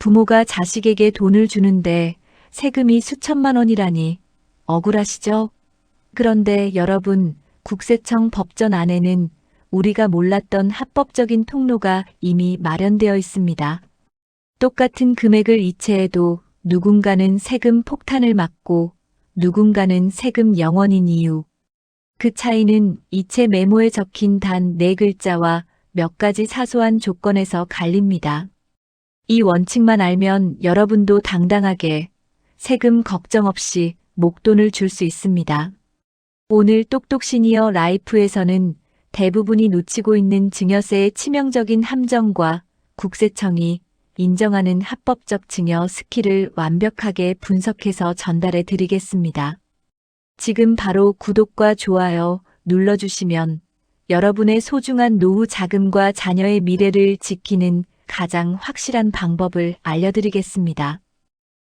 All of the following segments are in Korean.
부모가 자식에게 돈을 주는데 세금이 수천만 원이라니 억울하시죠? 그런데 여러분, 국세청 법전 안에는 우리가 몰랐던 합법적인 통로가 이미 마련되어 있습니다. 똑같은 금액을 이체해도 누군가는 세금 폭탄을 맞고 누군가는 세금 0원인 이유. 그 차이는 이체 메모에 적힌 단 4글자와 몇 가지 사소한 조건에서 갈립니다. 이 원칙만 알면 여러분도 당당하게 세금 걱정 없이 목돈을 줄 수 있습니다. 오늘 똑똑 시니어 라이프에서는 대부분이 놓치고 있는 증여세의 치명적인 함정과 국세청이 인정하는 합법적 증여 스킬을 완벽하게 분석해서 전달해 드리겠습니다. 지금 바로 구독과 좋아요 눌러주시면 여러분의 소중한 노후 자금과 자녀의 미래를 지키는 가장 확실한 방법을 알려드리겠습니다.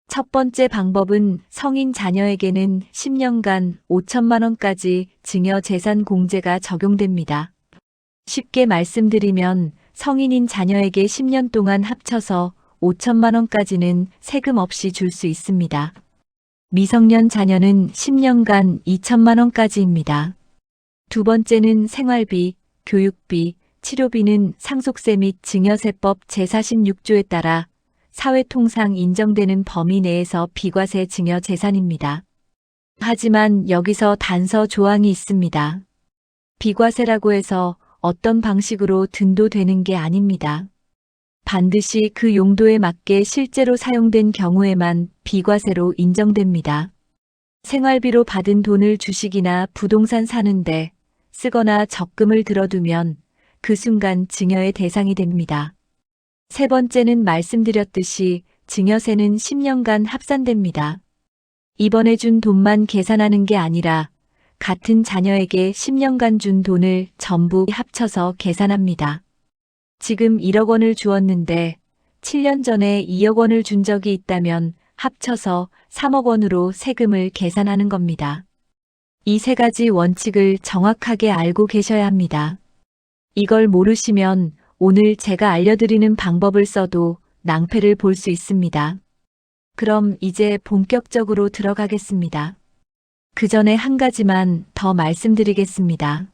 첫 번째 방법은 성인 자녀에게는 10년간 5천만 원까지 증여재산 공제가 적용됩니다. 쉽게 말씀드리면 성인인 자녀에게 10년 동안 합쳐서 5천만 원까지는 세금 없이 줄 수 있습니다. 미성년 자녀는 10년간 2천만 원까지입니다. 두 번째는 생활비, 교육비, 치료비는 상속세 및 증여세법 제46조에 따라 사회통상 인정되는 범위 내에서 비과세 증여 재산입니다. 하지만 여기서 단서 조항이 있습니다. 비과세라고 해서 어떤 방식으로 든도 되는 게 아닙니다. 반드시 그 용도에 맞게 실제로 사용된 경우에만 비과세로 인정됩니다. 생활비로 받은 돈을 주식이나 부동산 사는데 쓰거나 적금을 들어두면 그 순간 증여의 대상이 됩니다. 세 번째는 말씀드렸듯이 증여세는 10년간 합산됩니다. 이번에 준 돈만 계산하는 게 아니라 같은 자녀에게 10년간 준 돈을 전부 합쳐서 계산합니다. 지금 1억 원을 주었는데 7년 전에 2억 원을 준 적이 있다면 합쳐서 3억 원으로 세금을 계산하는 겁니다. 이 세 가지 원칙을 정확하게 알고 계셔야 합니다. 이걸 모르시면 오늘 제가 알려드리는 방법을 써도 낭패를 볼 수 있습니다. 그럼 이제 본격적으로 들어가겠습니다. 그 전에 한 가지만 더 말씀드리겠습니다.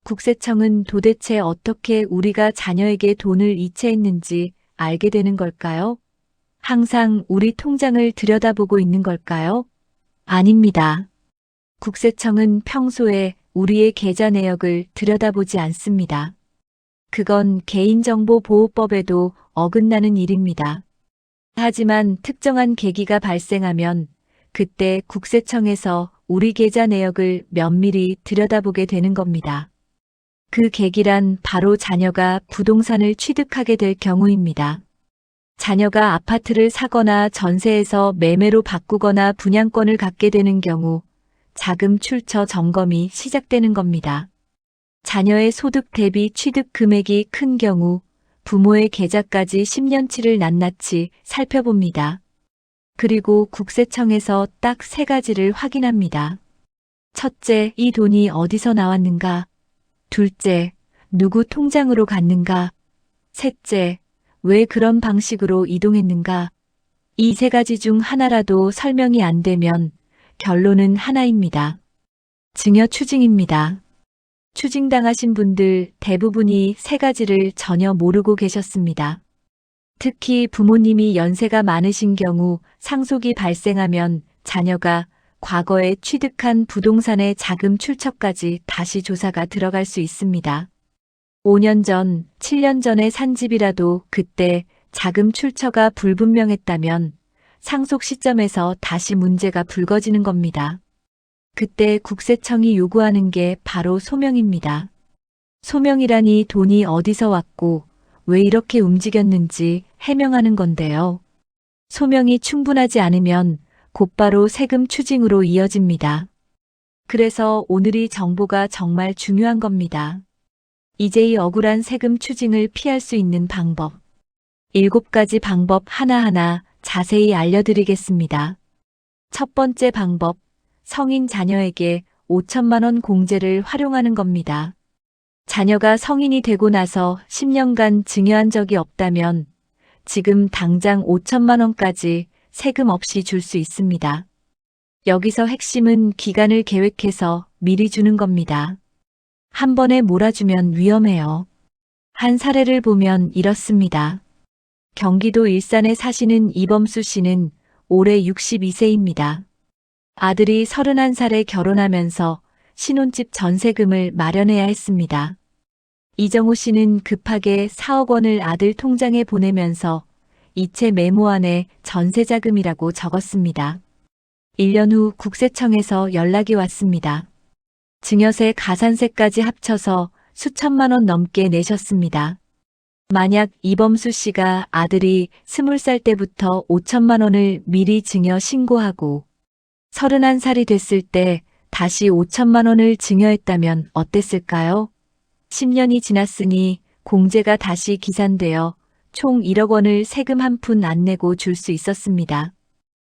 국세청은 도대체 어떻게 우리가 자녀에게 돈을 이체했는지 알게 되는 걸까요? 항상 우리 통장을 들여다보고 있는 걸까요? 아닙니다. 국세청은 평소에 우리의 계좌 내역을 들여다보지 않습니다. 그건 개인정보보호법에도 어긋나는 일입니다. 하지만 특정한 계기가 발생하면 그때 국세청에서 우리 계좌 내역을 면밀히 들여다보게 되는 겁니다. 그 계기란 바로 자녀가 부동산을 취득하게 될 경우입니다. 자녀가 아파트를 사거나 전세에서 매매로 바꾸거나 분양권을 갖게 되는 경우 자금 출처 점검이 시작되는 겁니다. 자녀의 소득 대비 취득 금액이 큰 경우 부모의 계좌까지 10년치를 낱낱이 살펴봅니다. 그리고 국세청에서 딱 3가지를 확인합니다. 첫째, 이 돈이 어디서 나왔는가? 둘째, 누구 통장으로 갔는가? 셋째, 왜 그런 방식으로 이동했는가? 이 3가지 중 하나라도 설명이 안 되면 결론은 하나입니다. 증여 추징입니다. 추징당하신 분들 대부분이 3가지를 전혀 모르고 계셨습니다. 특히 부모님이 연세가 많으신 경우 상속이 발생하면 자녀가 과거에 취득한 부동산의 자금 출처까지 다시 조사가 들어갈 수 있습니다. 5년 전, 7년 전에 산 집이라도 그때 자금 출처가 불분명했다면 상속 시점에서 다시 문제가 불거지는 겁니다. 그때 국세청이 요구하는 게 바로 소명입니다. 소명이라니 돈이 어디서 왔고 왜 이렇게 움직였는지 해명하는 건데요. 소명이 충분하지 않으면 곧바로 세금 추징으로 이어집니다. 그래서 오늘 이 정보가 정말 중요한 겁니다. 이제 이 억울한 세금 추징을 피할 수 있는 방법. 7가지 방법 하나하나 자세히 알려드리겠습니다. 첫 번째 방법, 성인 자녀에게 5천만 원 공제를 활용하는 겁니다. 자녀가 성인이 되고 나서 10년간 증여한 적이 없다면 지금 당장 5천만 원까지 세금 없이 줄 수 있습니다. 여기서 핵심은 기간을 계획해서 미리 주는 겁니다. 한 번에 몰아주면 위험해요. 한 사례를 보면 이렇습니다. 경기도 일산에 사시는 이범수 씨는 올해 62세입니다. 아들이 31살에 결혼하면서 신혼집 전세금을 마련해야 했습니다. 이정우 씨는 급하게 4억 원을 아들 통장에 보내면서 이체 메모안에 전세자금이라고 적었습니다. 1년 후 국세청에서 연락이 왔습니다. 증여세 가산세까지 합쳐서 수천만 원 넘게 내셨습니다. 만약 이범수 씨가 아들이 20살 때부터 5천만 원을 미리 증여 신고하고 31살이 됐을 때 다시 5천만 원을 증여했다면 어땠을까요? 10년이 지났으니 공제가 다시 기산되어 총 1억 원을 세금 한 푼 안 내고 줄 수 있었습니다.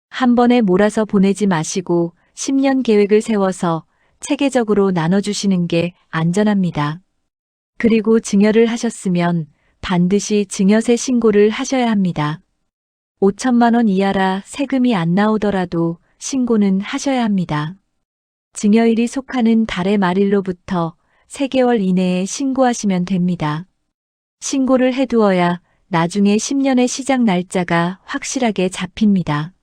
한 번에 몰아서 보내지 마시고 10년 계획을 세워서 체계적으로 나눠주시는 게 안전합니다. 그리고 증여를 하셨으면 반드시 증여세 신고를 하셔야 합니다. 5천만 원 이하라 세금이 안 나오더라도 신고는 하셔야 합니다. 증여일이 속하는 달의 말일로부터 3개월 이내에 신고하시면 됩니다. 신고를 해두어야 나중에 10년의 시작 날짜가 확실하게 잡힙니다.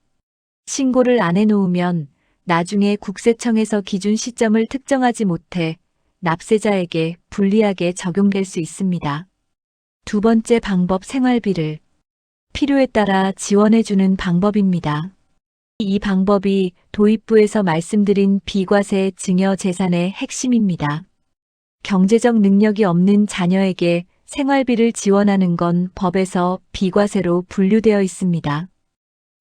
신고를 안 해놓으면 나중에 국세청에서 기준 시점을 특정하지 못해 납세자에게 불리하게 적용될 수 있습니다. 두 번째 방법, 생활비를 필요에 따라 지원해주는 방법입니다. 이 방법이 도입부에서 말씀드린 비과세 증여 재산의 핵심입니다. 경제적 능력이 없는 자녀에게 생활비를 지원하는 건 법에서 비과세로 분류되어 있습니다.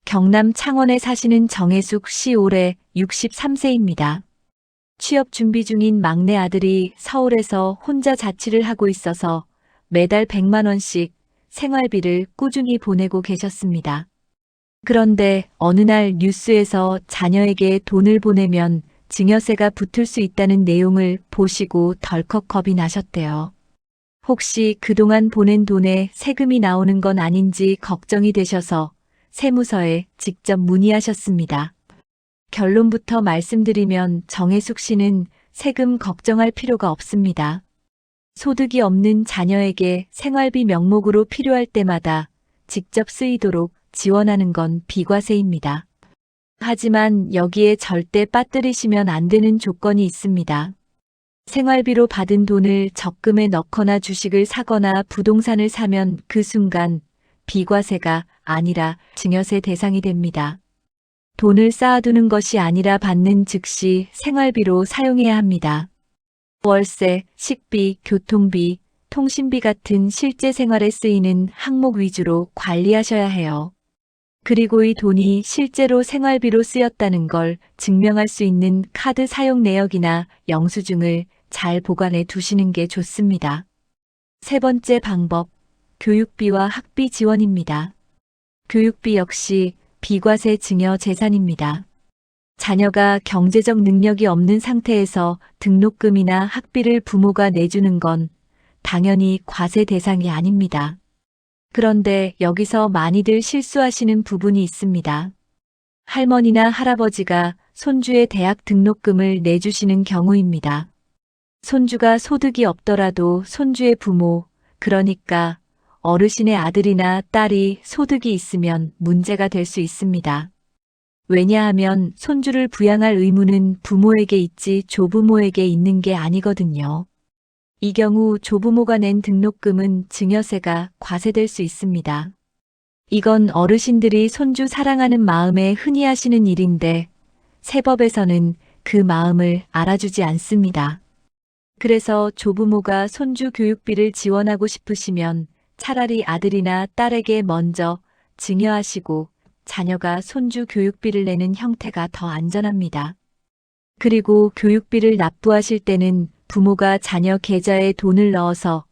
경남 창원에 사시는 정혜숙 씨 올해 63세입니다. 취업 준비 중인 막내 아들이 서울에서 혼자 자취를 하고 있어서 매달 100만 원씩 생활비를 꾸준히 보내고 계셨습니다. 그런데 어느 날 뉴스에서 자녀에게 돈을 보내면 증여세가 붙을 수 있다는 내용을 보시고 덜컥 겁이 나셨대요. 혹시 그동안 보낸 돈에 세금이 나오는 건 아닌지 걱정이 되셔서 세무서에 직접 문의하셨습니다. 결론부터 말씀드리면 정혜숙 씨는 세금 걱정할 필요가 없습니다. 소득이 없는 자녀에게 생활비 명목으로 필요할 때마다 직접 쓰이도록 지원하는 건 비과세입니다. 하지만 여기에 절대 빠뜨리시면 안 되는 조건이 있습니다. 생활비로 받은 돈을 적금에 넣거나 주식을 사거나 부동산을 사면 그 순간 비과세가 아니라 증여세 대상이 됩니다. 돈을 쌓아두는 것이 아니라 받는 즉시 생활비로 사용해야 합니다. 월세, 식비, 교통비, 통신비 같은 실제 생활에 쓰이는 항목 위주로 관리하셔야 해요. 그리고 이 돈이 실제로 생활비로 쓰였다는 걸 증명할 수 있는 카드 사용 내역이나 영수증을 잘 보관해 두시는 게 좋습니다. 세 번째 방법, 교육비와 학비 지원입니다. 교육비 역시 비과세 증여 재산입니다. 자녀가 경제적 능력이 없는 상태에서 등록금이나 학비를 부모가 내주는 건 당연히 과세 대상이 아닙니다. 그런데 여기서 많이들 실수하시는 부분이 있습니다. 할머니나 할아버지가 손주의 대학 등록금을 내주시는 경우입니다. 손주가 소득이 없더라도 손주의 부모, 그러니까 어르신의 아들이나 딸이 소득이 있으면 문제가 될 수 있습니다. 왜냐하면 손주를 부양할 의무는 부모에게 있지 조부모에게 있는 게 아니거든요. 이 경우 조부모가 낸 등록금은 증여세가 과세될 수 있습니다. 이건 어르신들이 손주 사랑하는 마음에 흔히 하시는 일인데 세법에서는 그 마음을 알아주지 않습니다. 그래서 조부모가 손주 교육비를 지원하고 싶으시면 차라리 아들이나 딸에게 먼저 증여하시고 자녀가 손주 교육비를 내는 형태가 더 안전합니다. 그리고 교육비를 납부하실 때는 부모가 자녀 계좌에 돈을 넣어서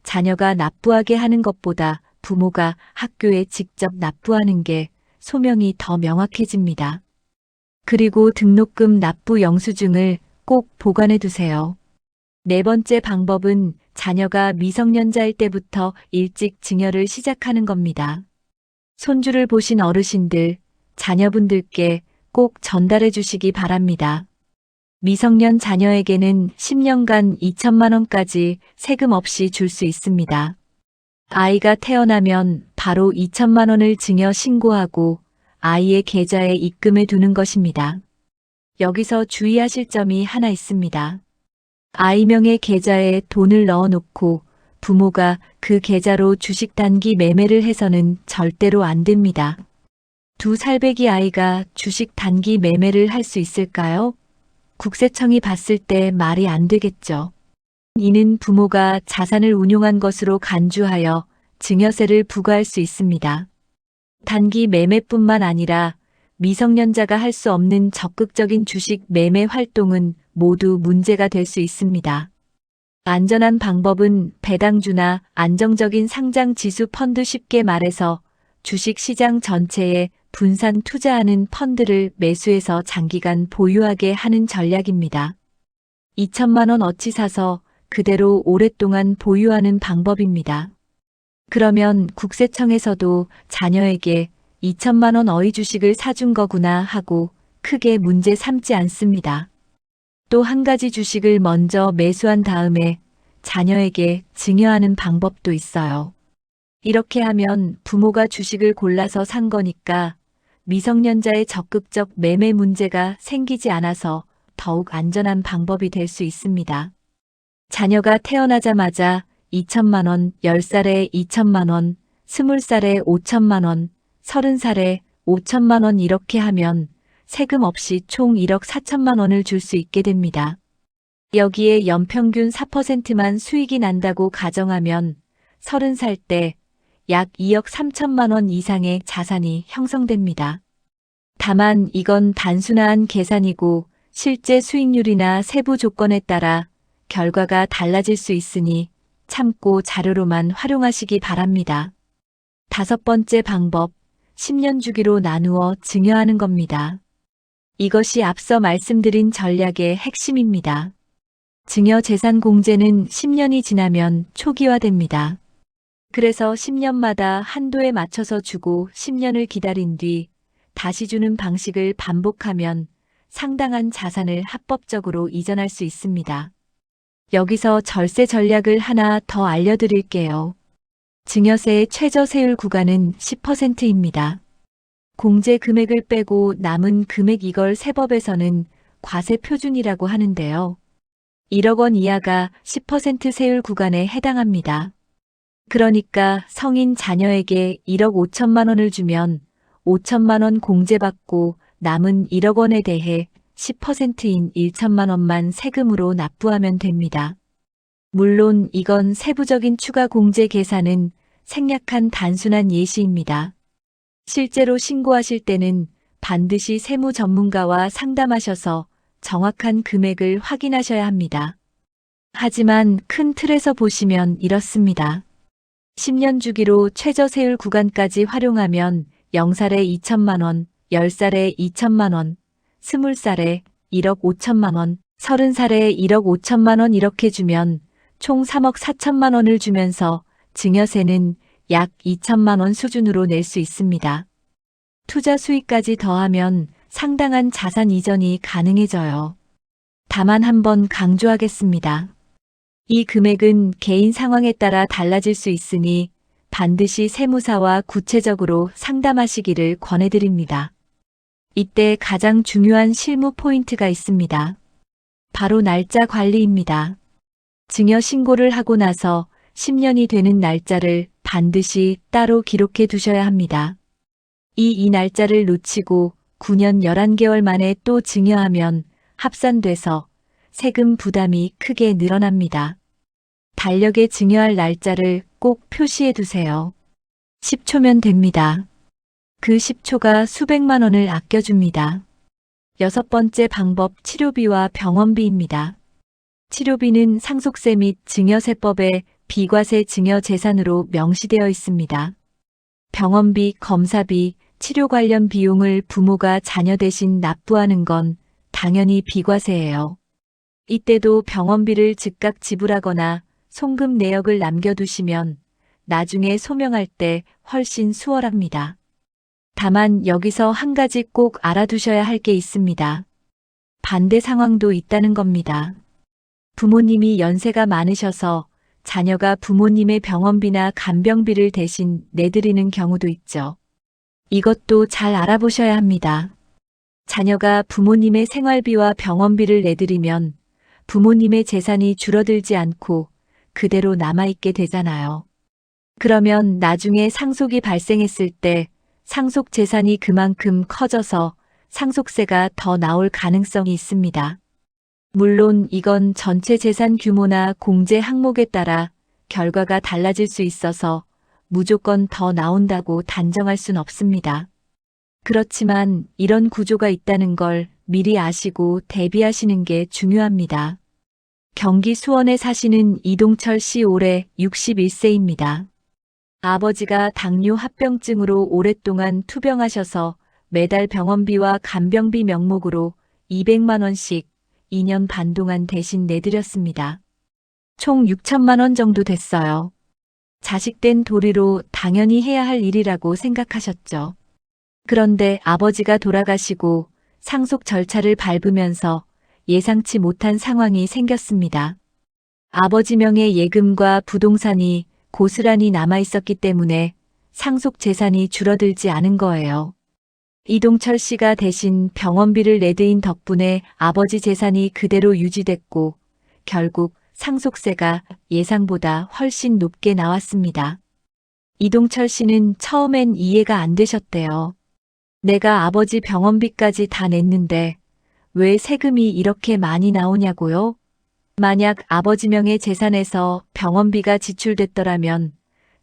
자녀가 납부하게 하는 것보다 부모가 학교에 직접 납부하는 게 소명이 더 명확해집니다. 그리고 등록금 납부 영수증을 꼭 보관해 두세요. 네 번째 방법은 자녀가 미성년자일 때부터 일찍 증여를 시작하는 겁니다. 손주를 보신 어르신들, 자녀분들께 꼭 전달해 주시기 바랍니다. 미성년 자녀에게는 10년간 2천만 원까지 세금 없이 줄 수 있습니다. 아이가 태어나면 바로 2천만 원을 증여 신고하고 아이의 계좌에 입금해 두는 것입니다. 여기서 주의하실 점이 하나 있습니다. 아이 명의 계좌에 돈을 넣어놓고 부모가 그 계좌로 주식 단기 매매를 해서는 절대로 안 됩니다. 2살배기 아이가 주식 단기 매매를 할 수 있을까요? 국세청이 봤을 때 말이 안 되겠죠. 이는 부모가 자산을 운용한 것으로 간주하여 증여세를 부과할 수 있습니다. 단기 매매뿐만 아니라 미성년자가 할 수 없는 적극적인 주식 매매 활동은 모두 문제가 될 수 있습니다. 안전한 방법은 배당주나 안정적인 상장 지수 펀드, 쉽게 말해서 주식 시장 전체에 분산 투자하는 펀드를 매수해서 장기간 보유하게 하는 전략입니다. 2천만 원 어치 사서 그대로 오랫동안 보유하는 방법입니다. 그러면 국세청에서도 자녀에게 2천만 원 어의 주식을 사준 거구나 하고 크게 문제 삼지 않습니다. 또 한 가지, 주식을 먼저 매수한 다음에 자녀에게 증여하는 방법도 있어요. 이렇게 하면 부모가 주식을 골라서 산 거니까 미성년자의 적극적 매매 문제가 생기지 않아서 더욱 안전한 방법이 될 수 있습니다. 자녀가 태어나자마자 2천만 원, 10살에 2천만 원, 20살에 5천만 원, 30살에 5천만 원, 이렇게 하면 세금 없이 총 1억 4천만 원을 줄 수 있게 됩니다. 여기에 연평균 4%만 수익이 난다고 가정하면 30살 때 약 2억 3천만 원 이상의 자산이 형성됩니다. 다만 이건 단순한 계산이고 실제 수익률이나 세부 조건에 따라 결과가 달라질 수 있으니 참고 자료로만 활용하시기 바랍니다. 5번째 방법, 10년 주기로 나누어 증여하는 겁니다. 이것이 앞서 말씀드린 전략의 핵심입니다. 증여 재산 공제는 10년이 지나면 초기화됩니다. 그래서 10년마다 한도에 맞춰서 주고 10년을 기다린 뒤 다시 주는 방식을 반복하면 상당한 자산을 합법적으로 이전할 수 있습니다. 여기서 절세 전략을 하나 더 알려드릴게요. 증여세의 최저 세율 구간은 10%입니다. 공제 금액을 빼고 남은 금액, 이걸 세법에서는 과세 표준이라고 하는데요. 1억 원 이하가 10% 세율 구간에 해당합니다. 그러니까 성인 자녀에게 1억 5천만 원을 주면 5천만 원 공제받고 남은 1억 원에 대해 10%인 1천만 원만 세금으로 납부하면 됩니다. 물론 이건 세부적인 추가 공제 계산은 생략한 단순한 예시입니다. 실제로 신고하실 때는 반드시 세무 전문가와 상담하셔서 정확한 금액을 확인하셔야 합니다. 하지만 큰 틀에서 보시면 이렇습니다. 10년 주기로 최저 세율 구간까지 활용하면 0살에 2천만 원, 10살에 2천만 원, 20살에 1억 5천만 원, 30살에 1억 5천만 원, 이렇게 주면 총 3억 4천만 원을 주면서 증여세는 약 2천만 원 수준으로 낼 수 있습니다. 투자 수익까지 더하면 상당한 자산 이전이 가능해져요. 다만 한번 강조하겠습니다. 이 금액은 개인 상황에 따라 달라질 수 있으니 반드시 세무사와 구체적으로 상담하시기를 권해드립니다. 이때 가장 중요한 실무 포인트가 있습니다. 바로 날짜 관리입니다. 증여 신고를 하고 나서 10년이 되는 날짜를 반드시 따로 기록해 두셔야 합니다. 이 날짜를 놓치고 9년 11개월 만에 또 증여하면 합산돼서 세금 부담이 크게 늘어납니다. 달력에 증여할 날짜를 꼭 표시해 두세요. 10초면 됩니다. 그 10초가 수백만 원을 아껴줍니다. 6번째 방법, 치료비와 병원비입니다. 치료비는 상속세 및 증여세법에 비과세 증여 재산으로 명시되어 있습니다. 병원비, 검사비, 치료 관련 비용을 부모가 자녀 대신 납부하는 건 당연히 비과세예요. 이때도 병원비를 즉각 지불하거나 송금 내역을 남겨두시면 나중에 소명할 때 훨씬 수월합니다. 다만 여기서 한 가지 꼭 알아두셔야 할 게 있습니다. 반대 상황도 있다는 겁니다. 부모님이 연세가 많으셔서 자녀가 부모님의 병원비나 간병비를 대신 내드리는 경우도 있죠. 이것도 잘 알아보셔야 합니다. 자녀가 부모님의 생활비와 병원비를 내드리면 부모님의 재산이 줄어들지 않고 그대로 남아있게 되잖아요. 그러면 나중에 상속이 발생했을 때 상속 재산이 그만큼 커져서 상속세가 더 나올 가능성이 있습니다. 물론 이건 전체 재산 규모나 공제 항목에 따라 결과가 달라질 수 있어서 무조건 더 나온다고 단정할 순 없습니다. 그렇지만 이런 구조가 있다는 걸 미리 아시고 대비하시는 게 중요합니다. 경기 수원에 사시는 이동철 씨 올해 61세입니다. 아버지가 당뇨 합병증으로 오랫동안 투병하셔서 매달 병원비와 간병비 명목으로 200만 원씩 2년 반 동안 대신 내드렸습니다. 총 6천만 원 정도 됐어요. 자식된 도리로 당연히 해야 할 일이라고 생각하셨죠. 그런데 아버지가 돌아가시고 상속 절차를 밟으면서 예상치 못한 상황이 생겼습니다. 아버지 명의 예금과 부동산이 고스란히 남아있었기 때문에 상속 재산이 줄어들지 않은 거예요. 이동철 씨가 대신 병원비를 내드린 덕분에 아버지 재산이 그대로 유지됐고 결국 상속세가 예상보다 훨씬 높게 나왔습니다. 이동철 씨는 처음엔 이해가 안 되셨대요. 내가 아버지 병원비까지 다 냈는데 왜 세금이 이렇게 많이 나오냐고요? 만약 아버지 명의 재산에서 병원비가 지출됐더라면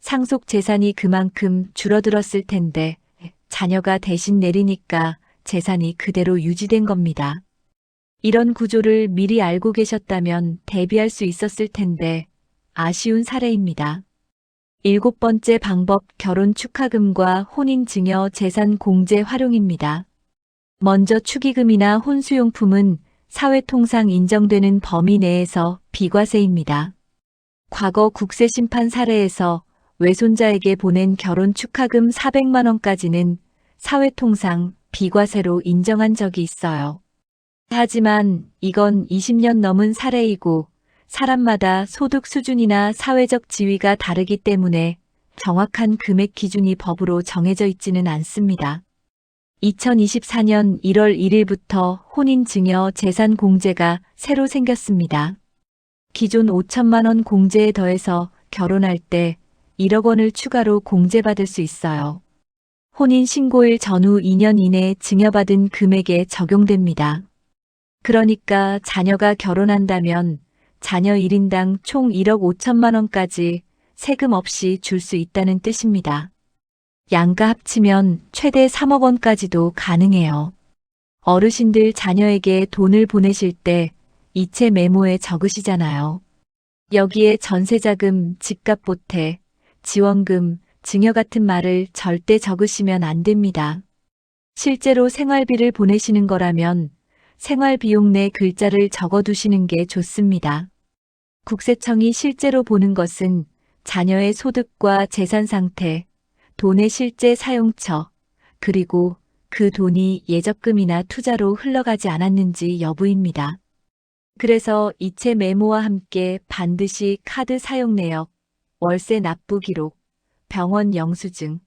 상속 재산이 그만큼 줄어들었을 텐데 자녀가 대신 내리니까 재산이 그대로 유지된 겁니다. 이런 구조를 미리 알고 계셨다면 대비할 수 있었을 텐데 아쉬운 사례입니다. 7번째 방법, 결혼 축하금과 혼인증여 재산 공제 활용입니다. 먼저 축의금이나 혼수용품은 사회통상 인정되는 범위 내에서 비과세입니다. 과거 국세심판 사례에서 외손자에게 보낸 결혼 축하금 400만 원까지는 사회통상 비과세로 인정한 적이 있어요. 하지만 이건 20년 넘은 사례이고 사람마다 소득 수준이나 사회적 지위가 다르기 때문에 정확한 금액 기준이 법으로 정해져 있지는 않습니다. 2024년 1월 1일부터 혼인증여 재산 공제가 새로 생겼습니다. 기존 5천만 원 공제에 더해서 결혼할 때 1억 원을 추가로 공제받을 수 있어요. 혼인 신고일 전후 2년 이내에 증여받은 금액에 적용됩니다. 그러니까 자녀가 결혼한다면 자녀 1인당 총 1억 5천만 원까지 세금 없이 줄 수 있다는 뜻입니다. 양가 합치면 최대 3억 원까지도 가능해요. 어르신들 자녀에게 돈을 보내실 때 이체 메모에 적으시잖아요. 여기에 전세자금, 집값 보태, 지원금, 증여 같은 말을 절대 적으시면 안 됩니다. 실제로 생활비를 보내시는 거라면 생활비용 내 글자를 적어두시는 게 좋습니다. 국세청이 실제로 보는 것은 자녀의 소득과 재산 상태, 돈의 실제 사용처, 그리고 그 돈이 예적금이나 투자로 흘러가지 않았는지 여부입니다. 그래서 이체 메모와 함께 반드시 카드 사용 내역, 월세 납부 기록, 병원 영수증,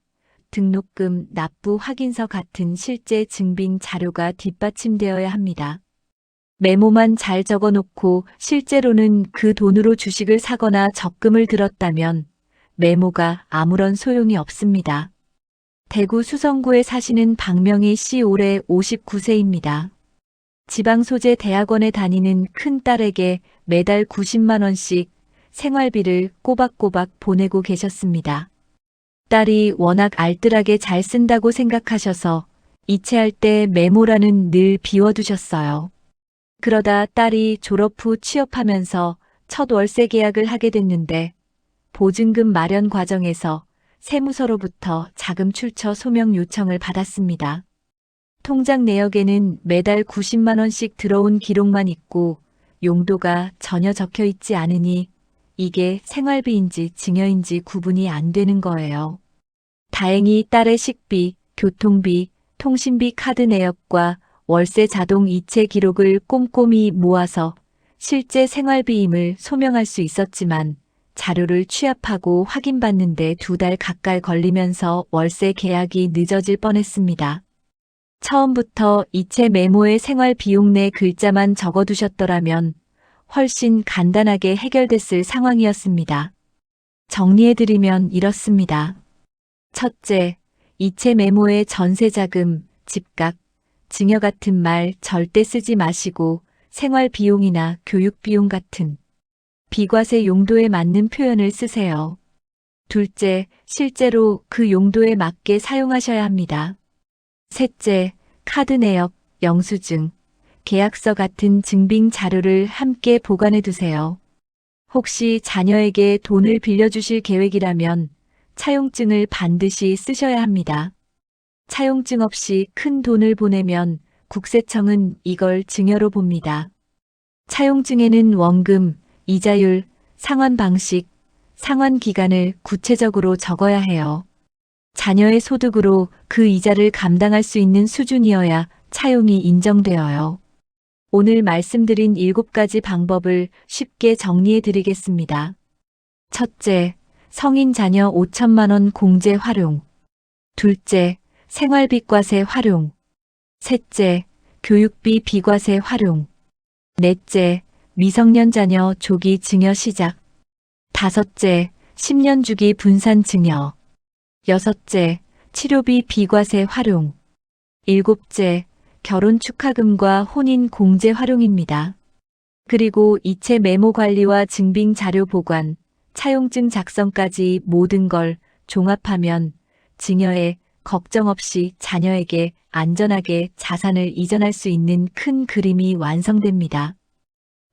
등록금 납부 확인서 같은 실제 증빙 자료가 뒷받침되어야 합니다. 메모만 잘 적어놓고 실제로는 그 돈으로 주식을 사거나 적금을 들었다면 메모가 아무런 소용이 없습니다. 대구 수성구에 사시는 박명희 씨 올해 59세입니다. 지방 소재 대학원에 다니는 큰 딸에게 매달 90만 원씩 생활비를 꼬박꼬박 보내고 계셨습니다. 딸이 워낙 알뜰하게 잘 쓴다고 생각하셔서 이체할 때 메모란은 늘 비워두셨어요. 그러다 딸이 졸업 후 취업하면서 첫 월세 계약을 하게 됐는데 보증금 마련 과정에서 세무서로부터 자금 출처 소명 요청을 받았습니다. 통장 내역에는 매달 90만 원씩 들어온 기록만 있고 용도가 전혀 적혀 있지 않으니 이게 생활비인지 증여인지 구분이 안 되는 거예요. 다행히 딸의 식비, 교통비, 통신비 카드 내역과 월세 자동 이체 기록을 꼼꼼히 모아서 실제 생활비임을 소명할 수 있었지만 자료를 취합하고 확인받는데 2달 가까이 걸리면서 월세 계약이 늦어질 뻔했습니다. 처음부터 이체 메모에 생활 비용 내 글자만 적어두셨더라면 훨씬 간단하게 해결됐을 상황이었습니다. 정리해드리면 이렇습니다. 첫째, 이체 메모에 전세자금, 집값, 증여 같은 말 절대 쓰지 마시고 생활 비용이나 교육 비용 같은 비과세 용도에 맞는 표현을 쓰세요. 둘째, 실제로 그 용도에 맞게 사용하셔야 합니다. 셋째, 카드 내역, 영수증, 계약서 같은 증빙 자료를 함께 보관해 두세요. 혹시 자녀에게 돈을 빌려주실 계획이라면 차용증을 반드시 쓰셔야 합니다. 차용증 없이 큰 돈을 보내면 국세청은 이걸 증여로 봅니다. 차용증에는 원금, 이자율, 상환 방식, 상환 기간을 구체적으로 적어야 해요. 자녀의 소득으로 그 이자를 감당할 수 있는 수준이어야 차용이 인정되어요. 오늘 말씀드린 7가지 방법을 쉽게 정리해 드리겠습니다. 첫째, 성인 자녀 5천만 원 공제 활용. 둘째, 생활비과세 활용. 셋째, 교육비 비과세 활용. 넷째, 미성년 자녀 조기 증여 시작. 다섯째, 10년 주기 분산 증여. 여섯째, 치료비 비과세 활용. 일곱째, 결혼 축하금과 혼인 공제 활용입니다. 그리고 이체 메모 관리와 증빙 자료 보관, 차용증 작성까지 모든 걸 종합하면 증여에 걱정 없이 자녀에게 안전하게 자산을 이전할 수 있는 큰 그림이 완성됩니다.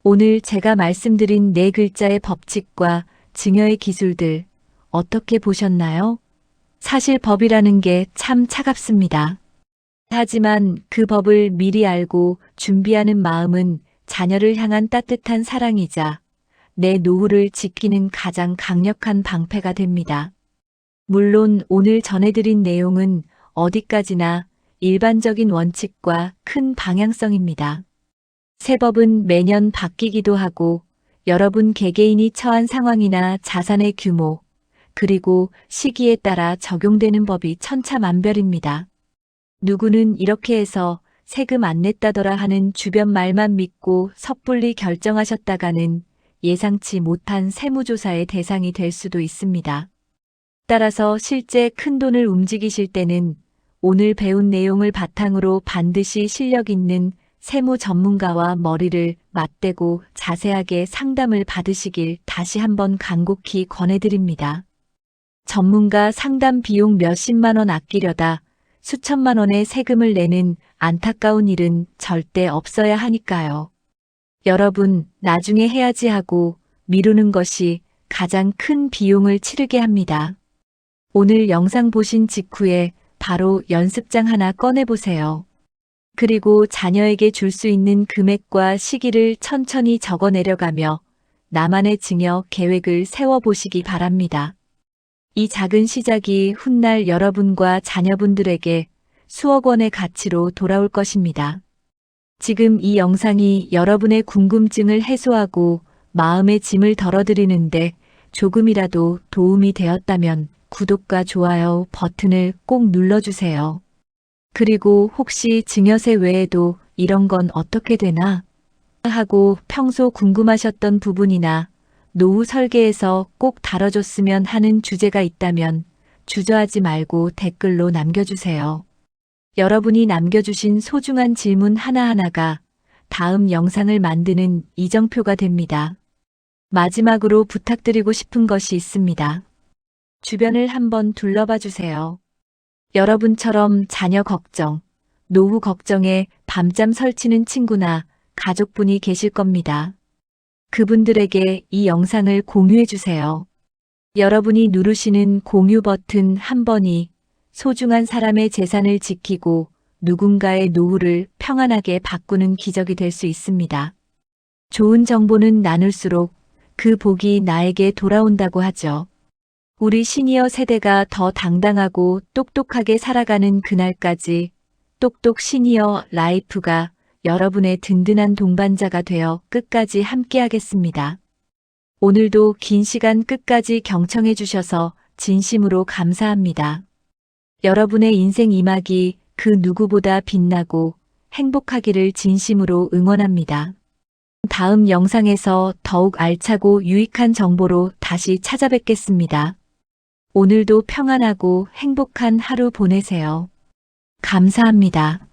오늘 제가 말씀드린 4글자의 법칙과 증여의 기술들 어떻게 보셨나요? 사실 법이라는 게 참 차갑습니다. 하지만 그 법을 미리 알고 준비하는 마음은 자녀를 향한 따뜻한 사랑이자 내 노후를 지키는 가장 강력한 방패가 됩니다. 물론 오늘 전해드린 내용은 어디까지나 일반적인 원칙과 큰 방향성입니다. 새 법은 매년 바뀌기도 하고 여러분 개개인이 처한 상황이나 자산의 규모, 그리고 시기에 따라 적용되는 법이 천차만별입니다. 누구는 이렇게 해서 세금 안 냈다더라 하는 주변 말만 믿고 섣불리 결정하셨다가는 예상치 못한 세무조사의 대상이 될 수도 있습니다. 따라서 실제 큰돈을 움직이실 때는 오늘 배운 내용을 바탕으로 반드시 실력 있는 세무 전문가와 머리를 맞대고 자세하게 상담을 받으시길 다시 한번 간곡히 권해드립니다. 전문가 상담 비용 몇십만 원 아끼려다 수천만 원의 세금을 내는 안타까운 일은 절대 없어야 하니까요. 여러분, 나중에 해야지 하고 미루는 것이 가장 큰 비용을 치르게 합니다. 오늘 영상 보신 직후에 바로 연습장 하나 꺼내보세요. 그리고 자녀에게 줄 수 있는 금액과 시기를 천천히 적어 내려가며 나만의 증여 계획을 세워보시기 바랍니다. 이 작은 시작이 훗날 여러분과 자녀분들에게 수억 원의 가치로 돌아올 것입니다. 지금 이 영상이 여러분의 궁금증을 해소하고 마음의 짐을 덜어드리는데 조금이라도 도움이 되었다면 구독과 좋아요 버튼을 꼭 눌러주세요. 그리고 혹시 증여세 외에도 이런 건 어떻게 되나 하고 평소 궁금하셨던 부분이나 노후 설계에서 꼭 다뤄줬으면 하는 주제가 있다면 주저하지 말고 댓글로 남겨주세요. 여러분이 남겨주신 소중한 질문 하나하나가 다음 영상을 만드는 이정표가 됩니다. 마지막으로 부탁드리고 싶은 것이 있습니다. 주변을 한번 둘러봐 주세요. 여러분처럼 자녀 걱정, 노후 걱정에 밤잠 설치는 친구나 가족분이 계실 겁니다. 그분들에게 이 영상을 공유해 주세요. 여러분이 누르시는 공유 버튼 한 번이 소중한 사람의 재산을 지키고 누군가의 노후를 평안하게 바꾸는 기적이 될 수 있습니다. 좋은 정보는 나눌수록 그 복이 나에게 돌아온다고 하죠. 우리 시니어 세대가 더 당당하고 똑똑하게 살아가는 그날까지 똑똑 시니어 라이프가 여러분의 든든한 동반자가 되어 끝까지 함께하겠습니다. 오늘도 긴 시간 끝까지 경청해 주셔서 진심으로 감사합니다. 여러분의 인생 이막이 그 누구보다 빛나고 행복하기를 진심으로 응원합니다. 다음 영상에서 더욱 알차고 유익한 정보로 다시 찾아뵙겠습니다. 오늘도 평안하고 행복한 하루 보내세요. 감사합니다.